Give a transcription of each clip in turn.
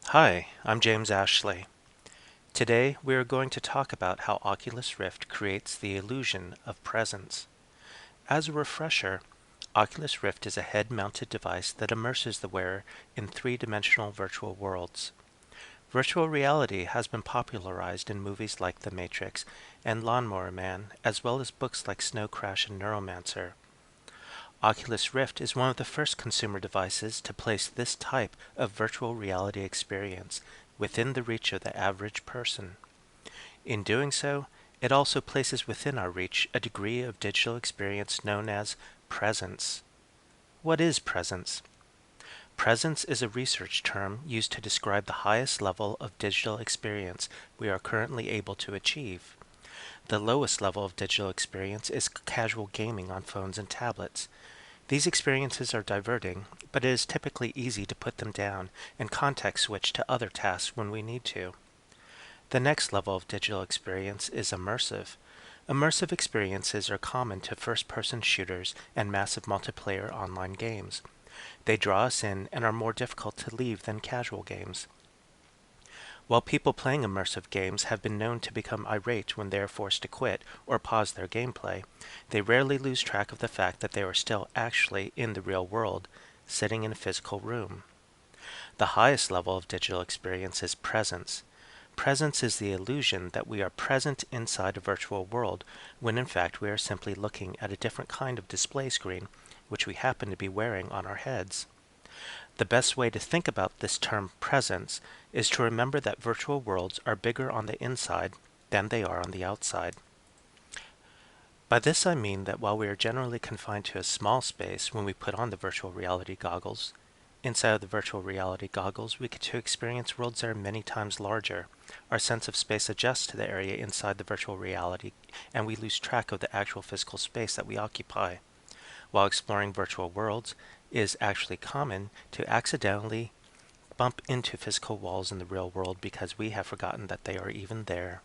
Hi, I'm James Ashley. Today we are going to talk about how Oculus Rift creates the illusion of presence. As a refresher, Oculus Rift is a head-mounted device that immerses the wearer in three-dimensional virtual worlds. Virtual reality has been popularized in movies like The Matrix and Lawnmower Man, as well as books like Snow Crash and Neuromancer. Oculus Rift is one of the first consumer devices to place this type of virtual reality experience within the reach of the average person. In doing so, it also places within our reach a degree of digital experience known as presence. What is presence? Presence is a research term used to describe the highest level of digital experience we are currently able to achieve. The lowest level of digital experience is casual gaming on phones and tablets. These experiences are diverting, but it is typically easy to put them down and context switch to other tasks when we need to. The next level of digital experience is immersive. Immersive experiences are common to first-person shooters and massive multiplayer online games. They draw us in and are more difficult to leave than casual games. While people playing immersive games have been known to become irate when they are forced to quit or pause their gameplay, they rarely lose track of the fact that they are still actually in the real world, sitting in a physical room. The highest level of digital experience is presence. Presence is the illusion that we are present inside a virtual world, when in fact we are simply looking at a different kind of display screen, which we happen to be wearing on our heads. The best way to think about this term presence is to remember that virtual worlds are bigger on the inside than they are on the outside. By this I mean that while we are generally confined to a small space when we put on the virtual reality goggles, inside of the virtual reality goggles we get to experience worlds that are many times larger. Our sense of space adjusts to the area inside the virtual reality, and we lose track of the actual physical space that we occupy. While exploring virtual worlds, it is actually common to accidentally bump into physical walls in the real world because we have forgotten that they are even there.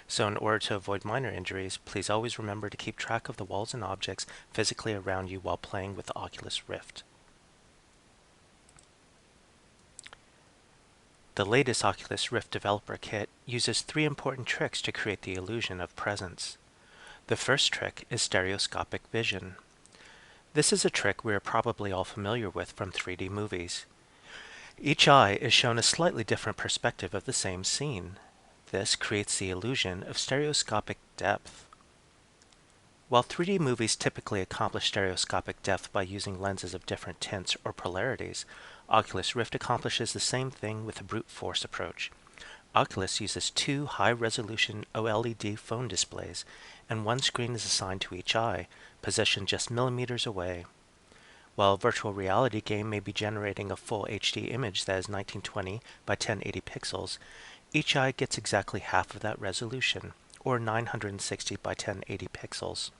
So in order to avoid minor injuries, please always remember to keep track of the walls and objects physically around you while playing with the Oculus Rift. The latest Oculus Rift developer kit uses three important tricks to create the illusion of presence. The first trick is stereoscopic vision. This is a trick we are probably all familiar with from 3D movies. Each eye is shown a slightly different perspective of the same scene. This creates the illusion of stereoscopic depth. While 3D movies typically accomplish stereoscopic depth by using lenses of different tints or polarities, Oculus Rift accomplishes the same thing with a brute force approach. Oculus uses two high-resolution OLED phone displays, and one screen is assigned to each eye, positioned just millimeters away. While a virtual reality game may be generating a full HD image that is 1920 by 1080 pixels, each eye gets exactly half of that resolution, or 960 by 1080 pixels.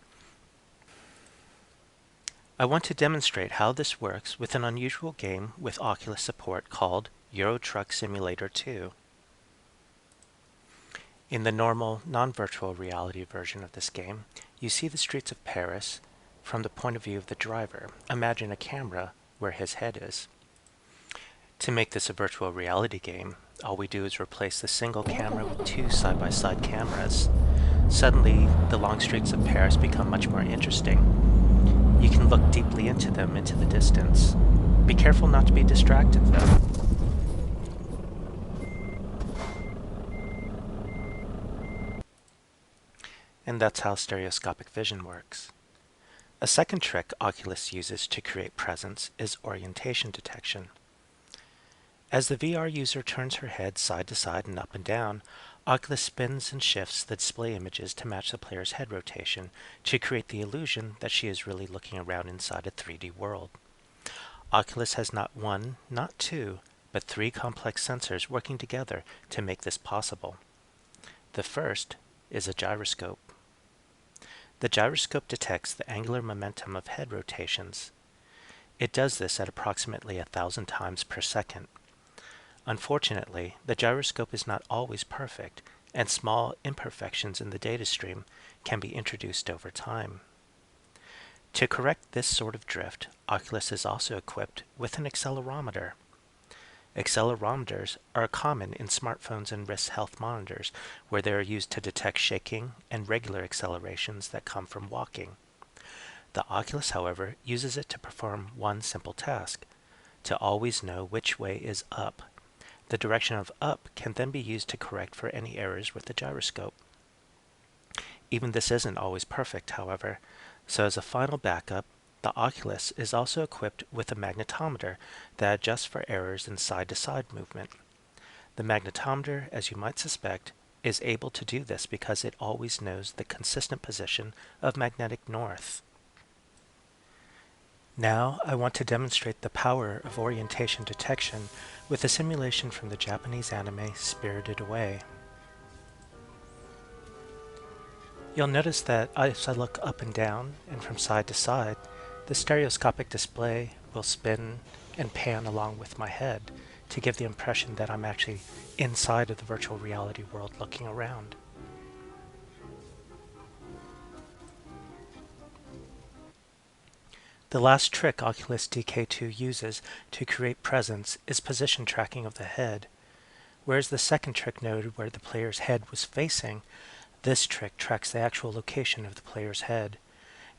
I want to demonstrate how this works with an unusual game with Oculus support called Euro Truck Simulator 2. In the normal, non-virtual reality version of this game, you see the streets of Paris from the point of view of the driver. Imagine a camera where his head is. To make this a virtual reality game, all we do is replace the single camera with two side-by-side cameras. Suddenly, the long streets of Paris become much more interesting. You can look deeply into them into the distance. Be careful not to be distracted, though. And that's how stereoscopic vision works. A second trick Oculus uses to create presence is orientation detection. As the VR user turns her head side to side and up and down, Oculus spins and shifts the display images to match the player's head rotation to create the illusion that she is really looking around inside a 3D world. Oculus has not one, not two, but three complex sensors working together to make this possible. The first is a gyroscope. The gyroscope detects the angular momentum of head rotations. It does this at approximately 1,000 times per second. Unfortunately, the gyroscope is not always perfect, and small imperfections in the data stream can be introduced over time. To correct this sort of drift, Oculus is also equipped with an accelerometer. Accelerometers are common in smartphones and wrist health monitors, where they are used to detect shaking and regular accelerations that come from walking. The Oculus, however, uses it to perform one simple task: to always know which way is up. The direction of up can then be used to correct for any errors with the gyroscope. Even this isn't always perfect, however, so as a final backup, the Oculus is also equipped with a magnetometer that adjusts for errors in side-to-side movement. The magnetometer, as you might suspect, is able to do this because it always knows the consistent position of magnetic north. Now I want to demonstrate the power of orientation detection with a simulation from the Japanese anime Spirited Away. You'll notice that as I look up and down and from side to side, the stereoscopic display will spin and pan along with my head to give the impression that I'm actually inside of the virtual reality world looking around. The last trick Oculus DK2 uses to create presence is position tracking of the head. Whereas the second trick noted where the player's head was facing, this trick tracks the actual location of the player's head.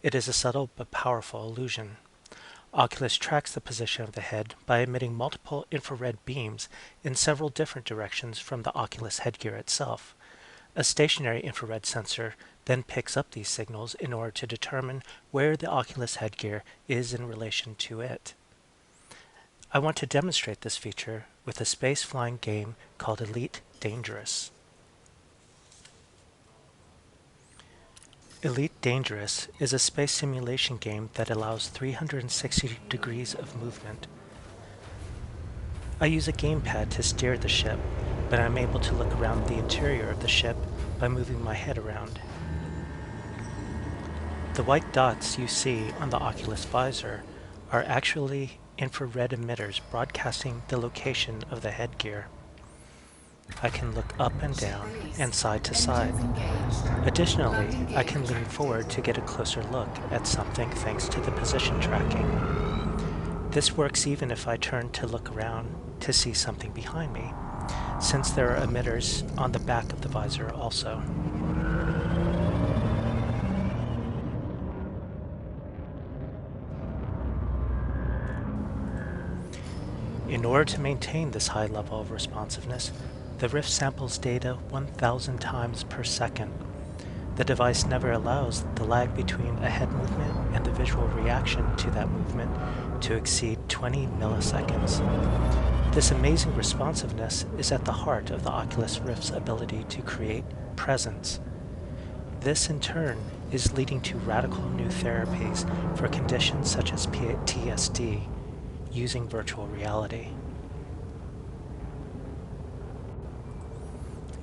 It is a subtle but powerful illusion. Oculus tracks the position of the head by emitting multiple infrared beams in several different directions from the Oculus headgear itself. A stationary infrared sensor then picks up these signals in order to determine where the Oculus headgear is in relation to it. I want to demonstrate this feature with a space-flying game called Elite Dangerous. Elite Dangerous is a space simulation game that allows 360 degrees of movement. I use a gamepad to steer the ship, but I'm able to look around the interior of the ship by moving my head around. The white dots you see on the Oculus visor are actually infrared emitters broadcasting the location of the headgear. I can look up and down and side to side. Additionally, I can lean forward to get a closer look at something thanks to the position tracking. This works even if I turn to look around to see something behind me, since there are emitters on the back of the visor also. In order to maintain this high level of responsiveness, the Rift samples data 1,000 times per second. The device never allows the lag between a head movement and the visual reaction to that movement to exceed 20 milliseconds. This amazing responsiveness is at the heart of the Oculus Rift's ability to create presence. This, in turn, is leading to radical new therapies for conditions such as PTSD using virtual reality.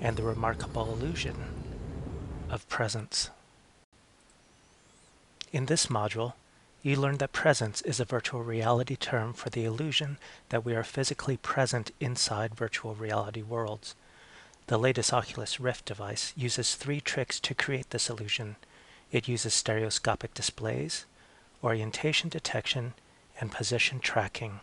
And the remarkable illusion of presence. In this module, you learned that presence is a virtual reality term for the illusion that we are physically present inside virtual reality worlds. The latest Oculus Rift device uses 3 tricks to create this illusion. It uses stereoscopic displays, orientation detection, and position tracking.